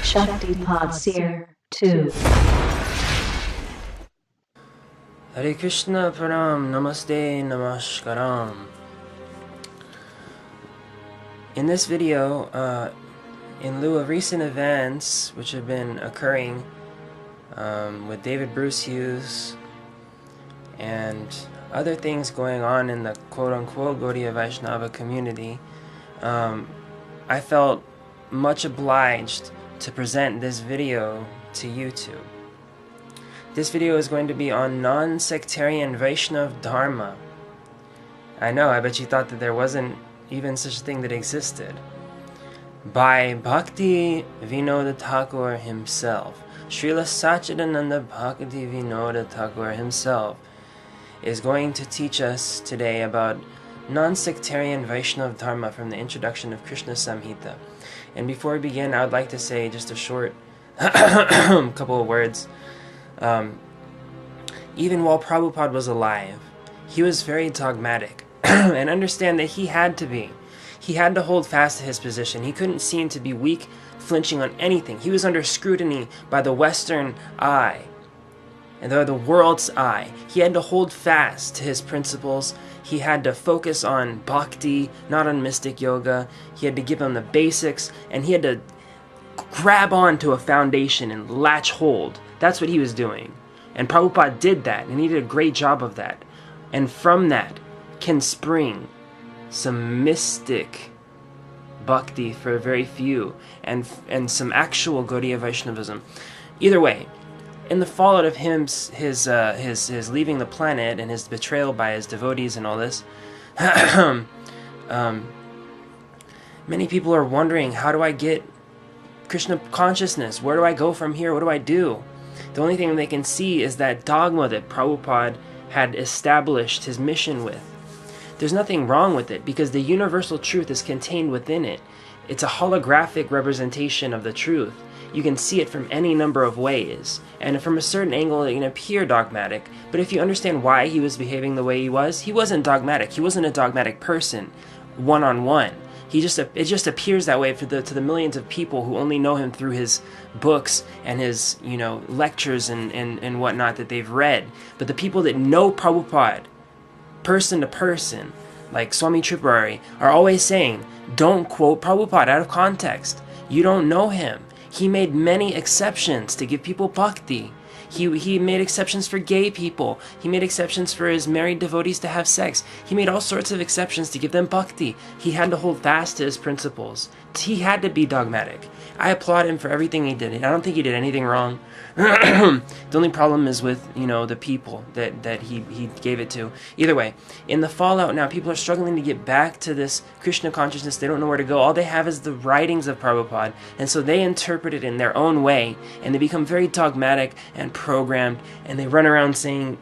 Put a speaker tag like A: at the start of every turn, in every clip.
A: Shaktipad Seer 2.
B: Hare Krishna Param Namaste Namaskaram. In this video, in lieu of recent events which have been occurring with David Bruce Hughes and other things going on in the quote-unquote Gaudiya Vaishnava community, I felt much obliged to present this video to YouTube. This video is going to be on non-sectarian Vaishnava Dharma. I know, I bet you thought that there wasn't even such a thing that existed. By Bhaktivinoda Thakur himself. Srila Satchidananda Bhaktivinoda Thakur himself is going to teach us today about non-sectarian Vaishnava Dharma from the introduction of Krishna Samhita. And before we begin, I would like to say just a short couple of words. Even while Prabhupada was alive, he was very dogmatic. And understand that he had to be. He had to hold fast to his position. He couldn't seem to be weak, flinching on anything. He was under scrutiny by the Western eye and the world's eye. He had to hold fast to his principles. He had to focus on bhakti, not on mystic yoga. He had to give them the basics, and he had to grab onto a foundation and latch hold. That's what he was doing. And Prabhupada did that, and he did a great job of that. And from that can spring some mystic bhakti for very few, and some actual Gaudiya Vaishnavism. Either way, in the fallout of his leaving the planet and his betrayal by his devotees and all this, many people are wondering, how do I get Krishna consciousness? Where do I go from here? What do I do? The only thing they can see is that dogma that Prabhupada had established his mission with. There's nothing wrong with it, because the universal truth is contained within it. It's a holographic representation of the truth. You can see it from any number of ways, and from a certain angle it can appear dogmatic, but if you understand why he was behaving the way he wasn't dogmatic. He wasn't a dogmatic person, one-on-one. It just appears that way to the millions of people who only know him through his books and his lectures and whatnot that they've read. But the people that know Prabhupada, person to person, like Swami Tripurari, are always saying, don't quote Prabhupada out of context. You don't know him. He made many exceptions to give people bhakti. He made exceptions for gay people. He made exceptions for his married devotees to have sex. He made all sorts of exceptions to give them bhakti. He had to hold fast to his principles. He had to be dogmatic. I applaud him for everything he did. I don't think he did anything wrong. The only problem is with, the people that he gave it to. Either way, in the fallout now, people are struggling to get back to this Krishna consciousness. They don't know where to go. All they have is the writings of Prabhupada, and so they interpret it in their own way, and they become very dogmatic and programmed, and they run around saying,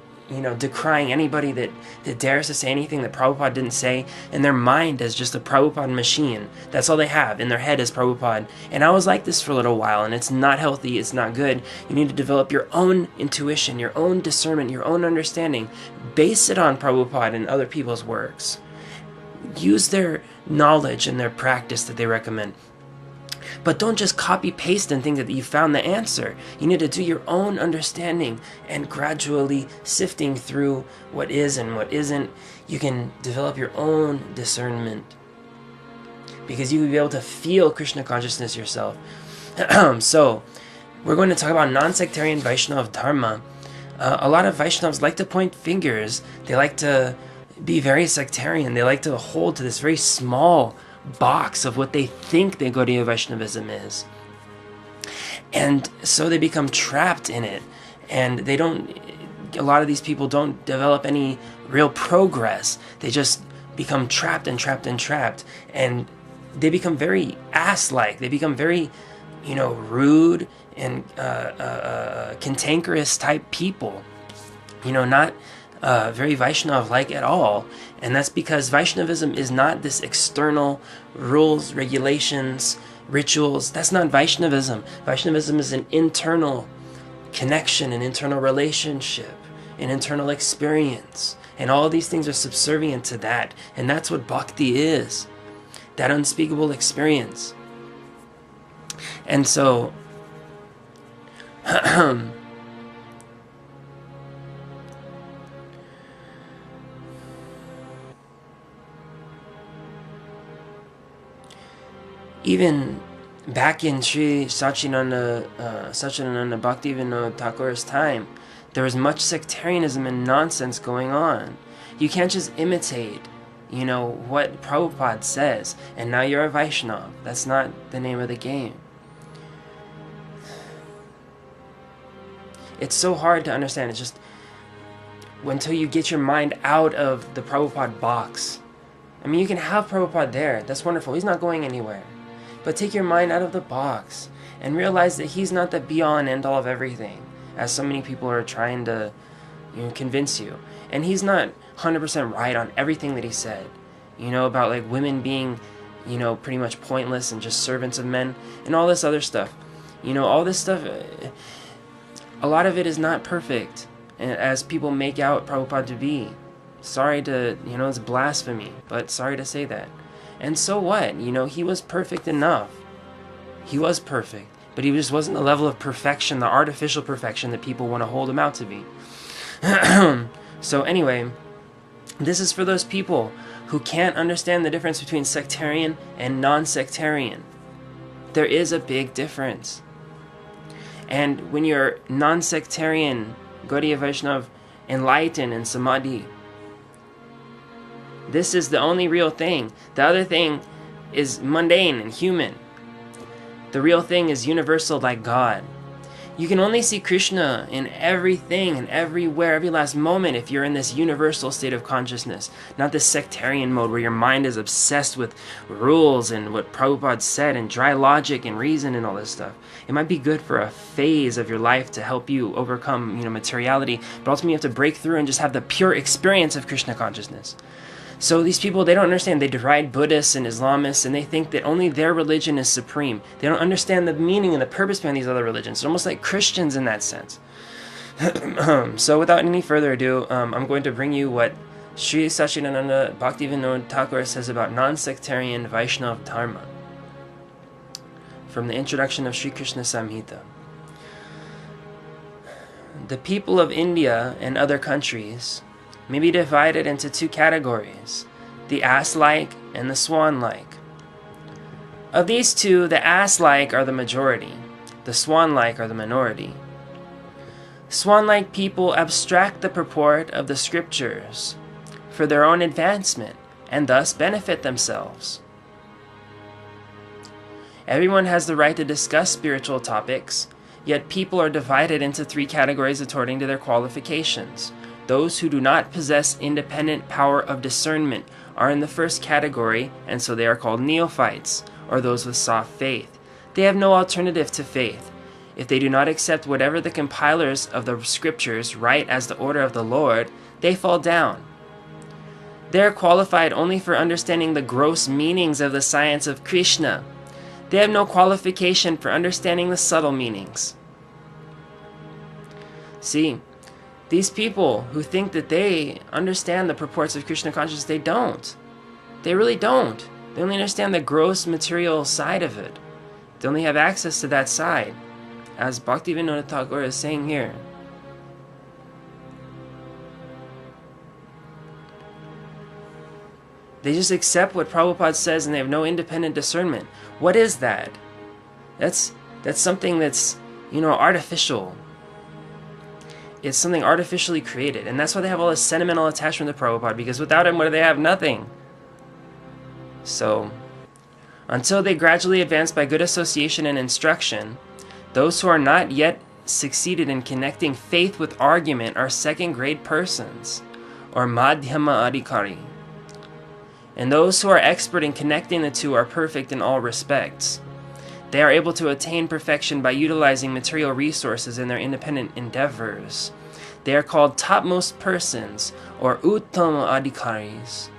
B: decrying anybody that dares to say anything that Prabhupada didn't say, and their mind is just a Prabhupada machine. That's all they have in their head is Prabhupada. And I was like this for a little while, and it's not healthy, it's not good. You need to develop your own intuition, your own discernment, your own understanding. Base it on Prabhupada and other people's works. Use their knowledge and their practice that they recommend. But don't just copy-paste and think that you found the answer. You need to do your own understanding, and gradually sifting through what is and what isn't, you can develop your own discernment. Because you will be able to feel Krishna consciousness yourself. So, we're going to talk about non-sectarian Vaishnava Dharma. A lot of Vaishnavas like to point fingers. They like to be very sectarian. They like to hold to this very small box of what they think the Gaudiya Vaishnavism is. And so they become trapped in it. And a lot of these people don't develop any real progress. They just become trapped and trapped and trapped. And they become very ass-like. They become very, rude and cantankerous type people. Not very Vaishnav-like at all. And that's because Vaishnavism is not this external rules, regulations, rituals. That's not Vaishnavism. Vaishnavism is an internal connection, an internal relationship, an internal experience. And all these things are subservient to that. And that's what bhakti is. That unspeakable experience. And so Even back in Sri Satchidananda Bhaktivinoda Thakur's time, there was much sectarianism and nonsense going on. You can't just imitate, what Prabhupada says, and now you're a Vaishnava. That's not the name of the game. It's so hard to understand. It's just until you get your mind out of the Prabhupada box. I mean, you can have Prabhupada there. That's wonderful. He's not going anywhere. But take your mind out of the box and realize that he's not the be-all and end-all of everything, as so many people are trying to convince you. And he's not 100% right on everything that he said. About like women being, pretty much pointless and just servants of men and all this other stuff. All this stuff, a lot of it is not perfect, as people make out Prabhupada to be. Sorry to, it's blasphemy, but sorry to say that. And so what? He was perfect enough. He was perfect, but he just wasn't the level of perfection, the artificial perfection that people want to hold him out to be. So anyway, this is for those people who can't understand the difference between sectarian and non-sectarian. There is a big difference. And when you're non-sectarian, Gaudiya Vaishnava, enlightened and samadhi, this is the only real thing. The other thing is mundane and human. The real thing is universal like God. You can only see Krishna in everything and everywhere, every last moment, if you're in this universal state of consciousness, not this sectarian mode where your mind is obsessed with rules and what Prabhupada said and dry logic and reason and all this stuff. It might be good for a phase of your life to help you overcome, materiality, but ultimately you have to break through and just have the pure experience of Krishna consciousness. So these people, they don't understand. They deride Buddhists and Islamists, and they think that only their religion is supreme. They don't understand the meaning and the purpose behind these other religions. They're almost like Christians in that sense. So without any further ado, I'm going to bring you what Sri Satchidananda Bhaktivinoda Thakur says about non-sectarian Vaishnava Dharma from the introduction of Sri Krishna Samhita. The people of India and other countries may be divided into two categories, the ass-like and the swan-like. Of these two, the ass-like are the majority, the swan-like are the minority. Swan-like people abstract the purport of the scriptures for their own advancement and thus benefit themselves. Everyone has the right to discuss spiritual topics, yet people are divided into three categories according to their qualifications. Those who do not possess independent power of discernment are in the first category, and so they are called neophytes, or those with soft faith. They have no alternative to faith. If they do not accept whatever the compilers of the scriptures write as the order of the Lord, they fall down. They are qualified only for understanding the gross meanings of the science of Krishna. They have no qualification for understanding the subtle meanings. See, these people who think that they understand the purports of Krishna consciousness, they don't. They really don't. They only understand the gross material side of it. They only have access to that side, as Bhaktivinoda Thakur is saying here. They just accept what Prabhupada says and they have no independent discernment. What is that? That's something that's, artificial. It's something artificially created. And that's why they have all this sentimental attachment to Prabhupada, because without him, what do they have? Nothing. So, until they gradually advance by good association and instruction, those who are not yet succeeded in connecting faith with argument are second-grade persons, or Madhyama-Adhikari. And those who are expert in connecting the two are perfect in all respects. They are able to attain perfection by utilizing material resources in their independent endeavors. They are called topmost persons, or Uttama Adhikaris.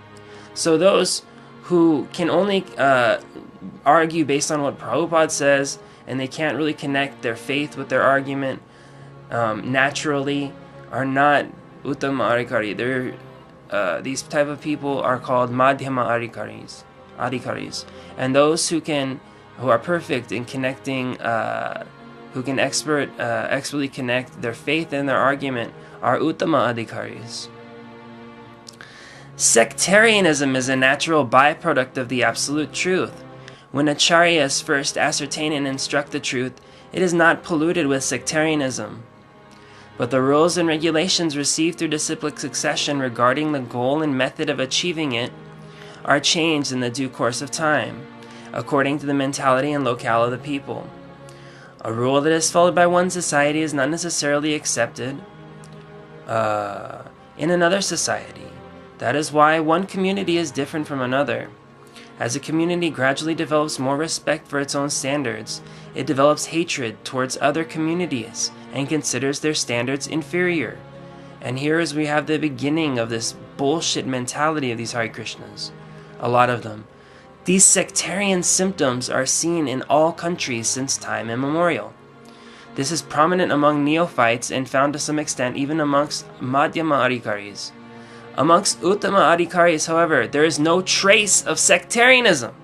B: So those who can only argue based on what Prabhupada says, and they can't really connect their faith with their argument naturally, are not Uttama Adhikari. These type of people are called Madhyama Adhikaris. And those who are perfect in connecting who can expertly connect their faith and their argument are Uttama Adhikaris. Sectarianism is a natural byproduct of the absolute truth. When acharyas first ascertain and instruct the truth, it is not polluted with sectarianism. But the rules and regulations received through disciplic succession regarding the goal and method of achieving it are changed in the due course of time, according to the mentality and locale of the people. A rule that is followed by one society is not necessarily accepted in another society. That is why one community is different from another. As a community gradually develops more respect for its own standards, it develops hatred towards other communities and considers their standards inferior. And here is we have the beginning of this bullshit mentality of these Hare Krishnas. A lot of them. These sectarian symptoms are seen in all countries since time immemorial. This is prominent among neophytes and found to some extent even amongst Madhyama Adhikaris. Amongst Uttama Adhikaris, however, there is no trace of sectarianism.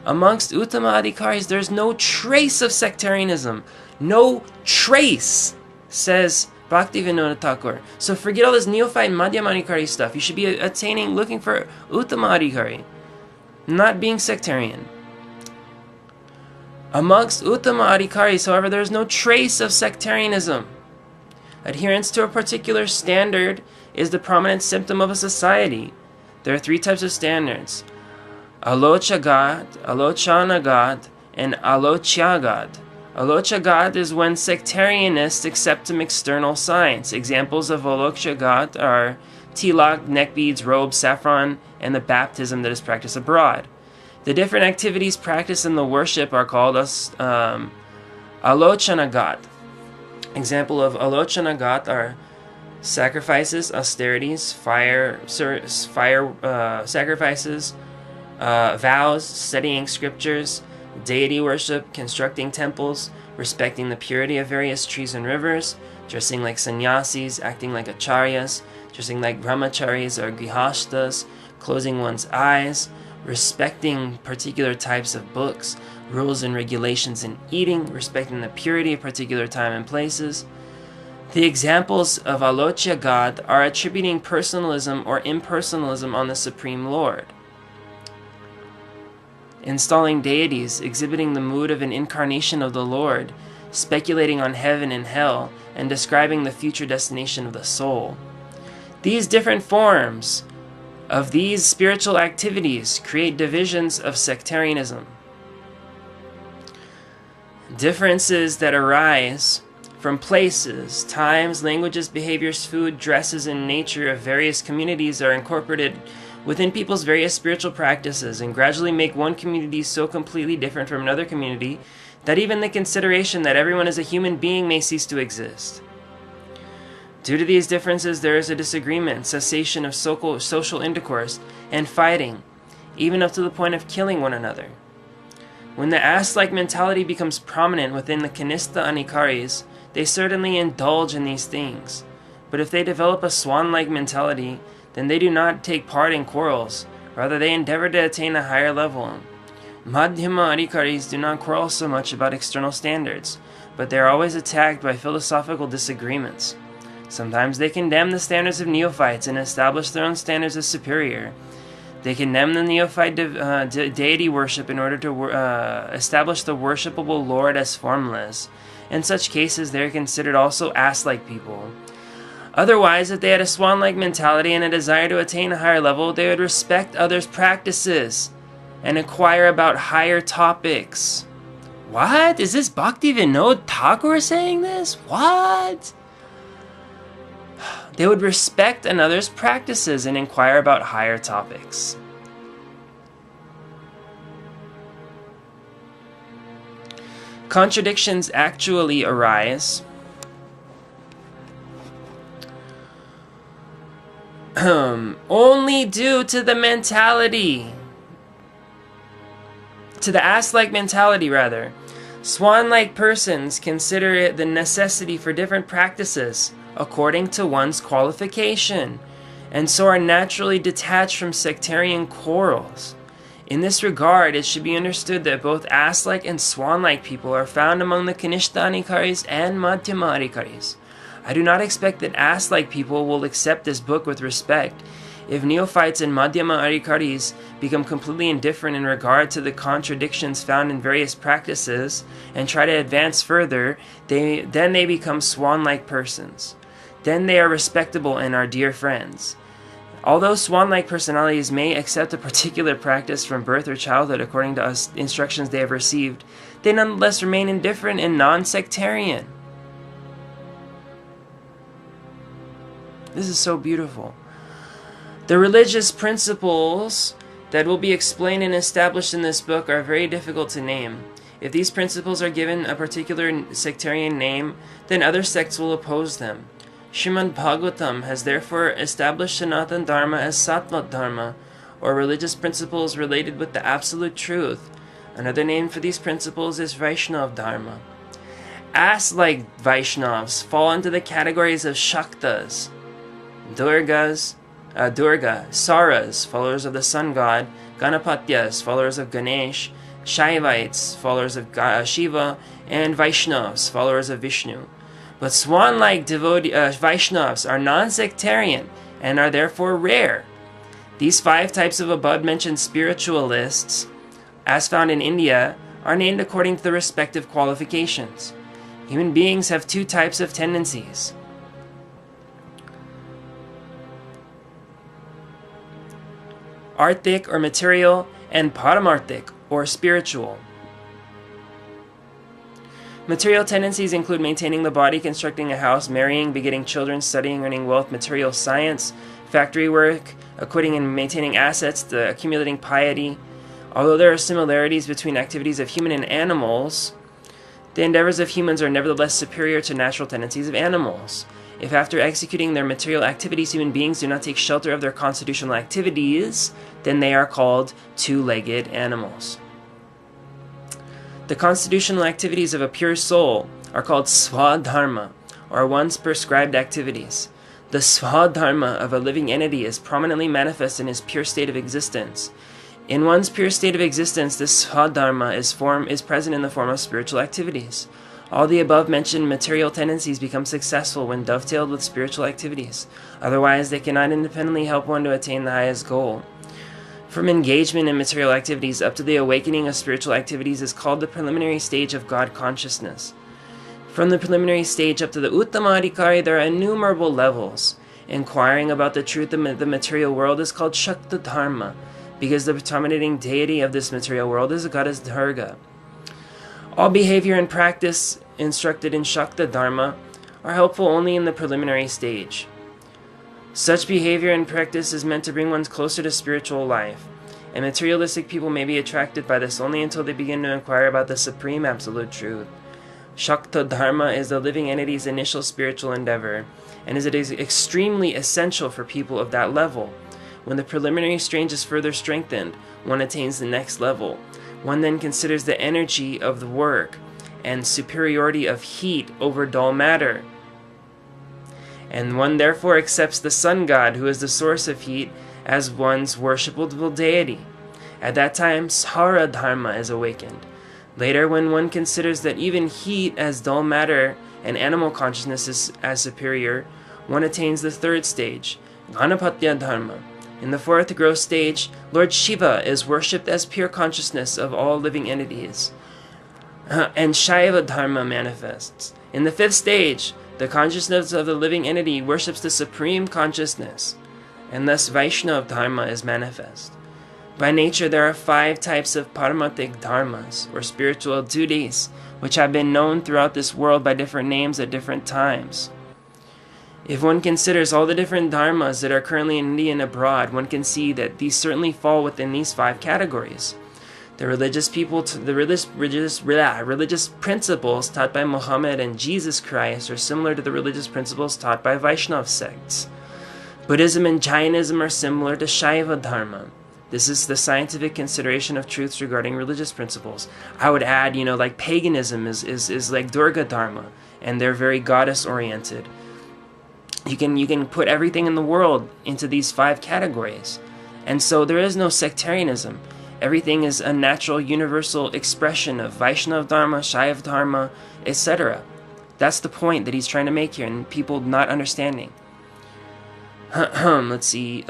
B: Amongst Uttama Adhikaris, there is no trace of sectarianism. No trace, says Bhaktivinoda Thakur. So forget all this neophyte Madhyama Adhikari stuff. You should be looking for Uttama Adhikari, not being sectarian. Amongst Uttama Adhikaris, however, there is no trace of sectarianism. Adherence to a particular standard is the prominent symptom of a society. There are three types of standards: Alochagat, Alochanagat, and Alochyagat. Alochagat is when sectarianists accept some external signs. Examples of Alochagat are tilak, neck beads, robes, saffron, and the baptism that is practiced abroad. The different activities practiced in the worship are called Alochanagat. Example of Alochanagat are sacrifices, austerities, fire sacrifices, vows, studying scriptures, deity worship, constructing temples, respecting the purity of various trees and rivers, dressing like sannyasis, acting like acharyas, dressing like brahmacharis or grihastas, closing one's eyes, respecting particular types of books, rules and regulations in eating, respecting the purity of particular time and places. The examples of Alochyagat are attributing personalism or impersonalism on the Supreme Lord, installing deities, exhibiting the mood of an incarnation of the Lord, speculating on heaven and hell, and describing the future destination of the soul. These different forms of these spiritual activities create divisions of sectarianism. Differences that arise from places, times, languages, behaviors, food, dresses, and nature of various communities are incorporated within people's various spiritual practices and gradually make one community so completely different from another community that even the consideration that everyone is a human being may cease to exist. Due to these differences, there is a disagreement, cessation of social intercourse, and fighting, even up to the point of killing one another. When the ass-like mentality becomes prominent within the Kanistha Adhikaris, they certainly indulge in these things. But if they develop a swan-like mentality, then they do not take part in quarrels. Rather, they endeavor to attain a higher level. Madhyama Adhikaris do not quarrel so much about external standards, but they are always attacked by philosophical disagreements. Sometimes they condemn the standards of neophytes and establish their own standards as superior. They condemn the neophyte deity worship in order to establish the worshipable Lord as formless. In such cases, they are considered also ass-like people. Otherwise, if they had a swan-like mentality and a desire to attain a higher level, they would respect others' practices and inquire about higher topics. What? Is this Bhaktivinoda Thakur saying this? What? They would respect another's practices and inquire about higher topics. Contradictions actually arise only due to the mentality, to the ass-like mentality rather. Swan-like persons consider it the necessity for different practices according to one's qualification, and so are naturally detached from sectarian quarrels. In this regard, it should be understood that both ass-like and swan-like people are found among the Kanishta-adhikaris and Madhyama-adhikaris. I do not expect that ass-like people will accept this book with respect. If neophytes and Madhyama-adhikaris become completely indifferent in regard to the contradictions found in various practices and try to advance further, then they become swan-like persons. Then they are respectable and are dear friends. Although swan-like personalities may accept a particular practice from birth or childhood according to instructions they have received, they nonetheless remain indifferent and non-sectarian. This is so beautiful. The religious principles that will be explained and established in this book are very difficult to name. If these principles are given a particular sectarian name, then other sects will oppose them. Srimad Bhagavatam has therefore established Sanatana Dharma as Sattva Dharma, or religious principles related with the absolute truth. Another name for these principles is Vaishnava Dharma. Ass-like Vaishnavas fall into the categories of Shaktas, Durga, Saras, followers of the sun god, Ganapatyas, followers of Ganesh, Shaivites, followers of Shiva, and Vaishnavas, followers of Vishnu. But swan-like Vaishnavas are non-sectarian and are therefore rare. These 5 types of above-mentioned spiritualists, as found in India, are named according to the respective qualifications. Human beings have 2 types of tendencies. Arthic or material, and paramarthic or spiritual. Material tendencies include maintaining the body, constructing a house, marrying, begetting children, studying, earning wealth, material science, factory work, acquiring and maintaining assets, accumulating piety. Although there are similarities between activities of human and animals, the endeavors of humans are nevertheless superior to natural tendencies of animals. If after executing their material activities human beings do not take shelter of their constitutional activities, then they are called two-legged animals. The constitutional activities of a pure soul are called Sva-Dharma, or one's prescribed activities. The Sva-Dharma of a living entity is prominently manifest in his pure state of existence. In one's pure state of existence, this Sva-Dharma is present in the form of spiritual activities. All the above-mentioned material tendencies become successful when dovetailed with spiritual activities. Otherwise, they cannot independently help one to attain the highest goal. From engagement in material activities up to the awakening of spiritual activities is called the preliminary stage of God consciousness. From the preliminary stage up to the Uttama-adhikari, there are innumerable levels. Inquiring about the truth of the material world is called Shakta Dharma, because the predominating deity of this material world is the goddess Durga. All behavior and practice instructed in Shakta Dharma are helpful only in the preliminary stage. Such behavior and practice is meant to bring one closer to spiritual life, and materialistic people may be attracted by this only until they begin to inquire about the supreme absolute truth. Shakta Dharma is the living entity's initial spiritual endeavor, and it is extremely essential for people of that level. When the preliminary stage is further strengthened, one attains the next level. One then considers the energy of the work and superiority of heat over dull matter. And one therefore accepts the sun god, who is the source of heat, as one's worshipable deity. At that time, Sahara Dharma is awakened. Later, when one considers that even heat as dull matter and animal consciousness is as superior, one attains the 3rd stage, Ganapatya Dharma. In the 4th growth stage, Lord Shiva is worshipped as pure consciousness of all living entities, and Shaiva Dharma manifests. In the 5th stage, the consciousness of the living entity worships the supreme consciousness, and thus Vaishnava Dharma is manifest. By nature, there are 5 types of paramarthic dharmas, or spiritual duties, which have been known throughout this world by different names at different times. If one considers all the different dharmas that are currently in India and abroad, one can see that these certainly fall within these 5 categories. The religious principles taught by Muhammad and Jesus Christ are similar to the religious principles taught by Vaishnava sects. Buddhism and Jainism are similar to Shaiva Dharma. This is the scientific consideration of truths regarding religious principles. I would add, like paganism is like Durga Dharma, and they're very goddess-oriented. You can put everything in the world into these 5 categories. And so there is no sectarianism. Everything is a natural, universal expression of Vaishnava Dharma, Shaiva Dharma, etc. That's the point that he's trying to make here, and people not understanding. Let's see.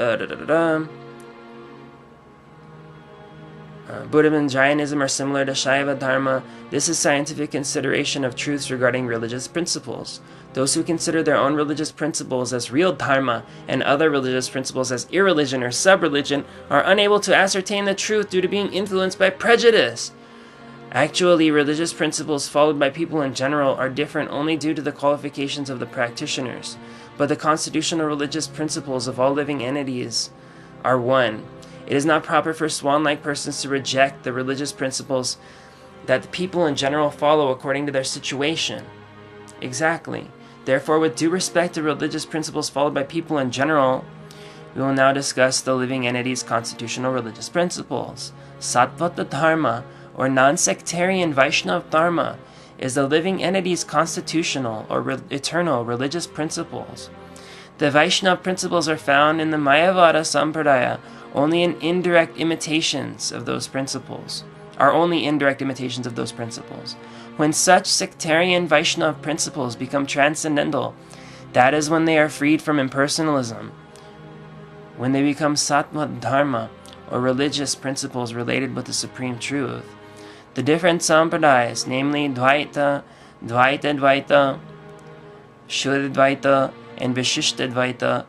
B: Buddhism and Jainism are similar to Shaiva Dharma. This is scientific consideration of truths regarding religious principles. Those who consider their own religious principles as real Dharma and other religious principles as irreligion or sub-religion are unable to ascertain the truth due to being influenced by prejudice. Actually, religious principles followed by people in general are different only due to the qualifications of the practitioners, but the constitutional religious principles of all living entities are one. It is not proper for swan-like persons to reject the religious principles that the people in general follow according to their situation. Exactly. Therefore, with due respect to religious principles followed by people in general, we will now discuss the living entity's constitutional religious principles. Sattvata Dharma, or non-sectarian Vaishnava Dharma, is the living entity's constitutional or eternal religious principles. The Vaishnava principles are found in the Mayavada Sampradaya only in indirect imitations of those principles. When such sectarian Vaishnava principles become transcendental, that is when they are freed from impersonalism. When they become Sattva Dharma, or religious principles related with the supreme truth. The different sampradayas, namely Dvaita, Dvaita-Dvaita, Shuddha-Dvaita, and Vishishta-Dvaita,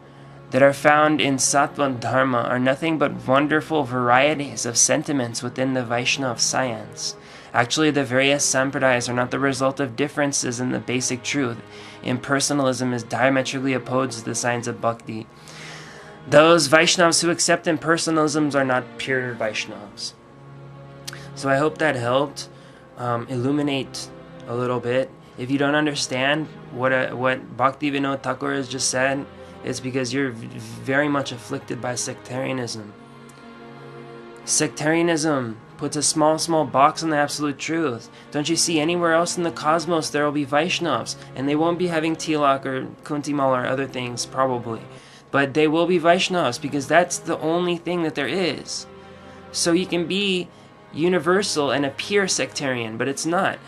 B: that are found in Sattva Dharma are nothing but wonderful varieties of sentiments within the Vaishnava science. Actually, the various sampradayas are not the result of differences in the basic truth. Impersonalism is diametrically opposed to the science of bhakti. Those Vaishnavas who accept impersonalisms are not pure Vaishnavas. So I hope that helped illuminate a little bit. If you don't understand what Bhaktivinoda Thakur has just said, it's because you're very much afflicted by sectarianism. Sectarianism puts a small box on the absolute truth. Don't you see anywhere else in the cosmos there will be Vaishnavas, and they won't be having tilak or kuntimal or other things probably, but they will be Vaishnavas because that's the only thing that there is. So you can be universal and appear sectarian, but it's not.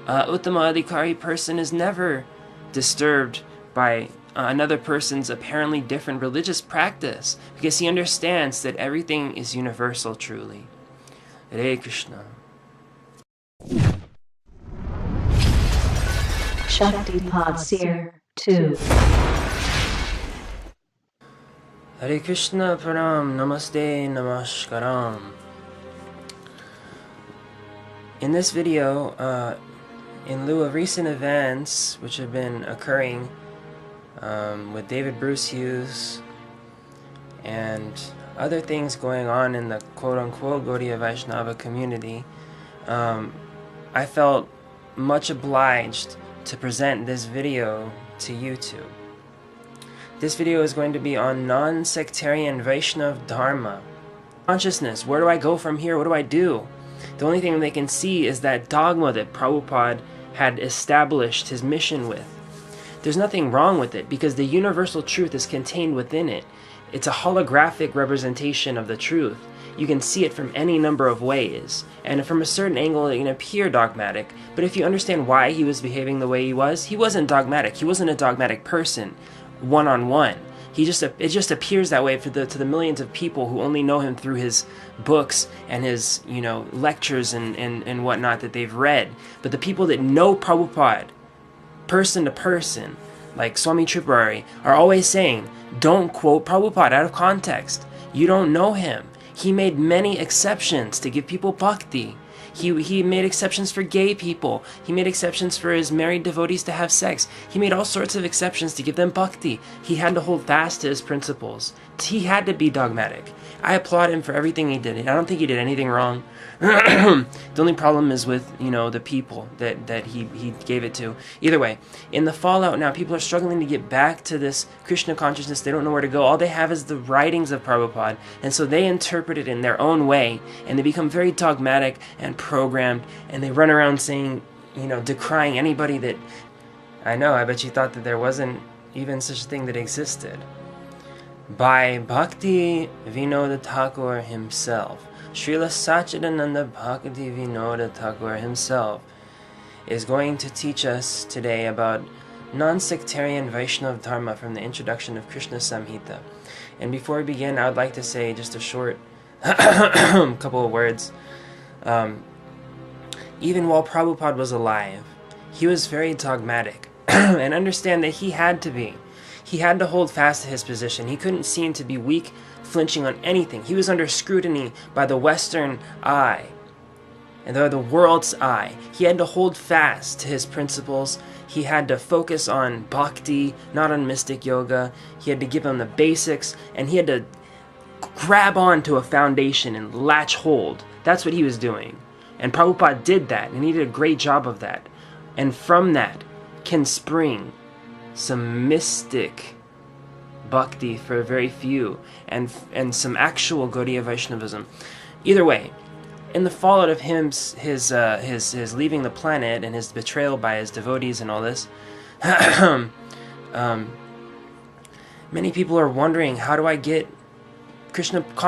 B: Uttama Adhikari person is never disturbed by another person's apparently different religious practice because he understands that everything is universal truly. Hare Krishna.
A: Shakti Seer 2.
B: Hare Krishna Param Namaste Namaskaram. In this video, in lieu of recent events which have been occurring with David Bruce Hughes and other things going on in the quote-unquote Gaudiya Vaishnava community, I felt much obliged to present this video to YouTube. This video is going to be on non-sectarian Vaishnava Dharma. Consciousness, where do I go from here? What do I do? The only thing they can see is that dogma that Prabhupada had established his mission with. There's nothing wrong with it because the universal truth is contained within it. It's a holographic representation of the truth. You can see it from any number of ways, and from a certain angle it can appear dogmatic, but if you understand why he was behaving the way he wasn't dogmatic. He wasn't a dogmatic person, one-on-one. It just appears that way to the millions of people who only know him through his books and his lectures and whatnot that they've read. But the people that know Prabhupada, person to person, like Swami Tripurari, are always saying, don't quote Prabhupada out of context. You don't know him. He made many exceptions to give people bhakti. He made exceptions for gay people. He made exceptions for his married devotees to have sex. He made all sorts of exceptions to give them bhakti. He had to hold fast to his principles. He had to be dogmatic. I applaud him for everything he did. I don't think he did anything wrong. The only problem is with, the people that he gave it to. Either way, in the fallout now, people are struggling to get back to this Krishna consciousness. They don't know where to go. All they have is the writings of Prabhupada. And so they interpret it in their own way. And they become very dogmatic and programmed. And they run around saying, decrying anybody that... I know, I bet you thought that there wasn't even such a thing that existed. By Bhaktivinoda Thakur himself. Srila Satchidananda Bhaktivinoda Thakur himself is going to teach us today about non-sectarian Vaishnava Dharma from the introduction of Krishna Samhita. And before we begin, I would like to say just a short couple of words. Even while Prabhupada was alive, he was very dogmatic. And understand that he had to be. He had to hold fast to his position. He couldn't seem to be weak, flinching on anything. He was under scrutiny by the Western eye and the world's eye. He had to hold fast to his principles. He had to focus on bhakti, not on mystic yoga. He had to give them the basics, and he had to grab onto a foundation and latch hold. That's what he was doing. And Prabhupada did that, and he did a great job of that. And from that can spring some mystic bhakti for very few, and some actual Gaudiya Vaishnavism. Either way, in the fallout of his leaving the planet and his betrayal by his devotees and all this, many people are wondering, how do I get Krishna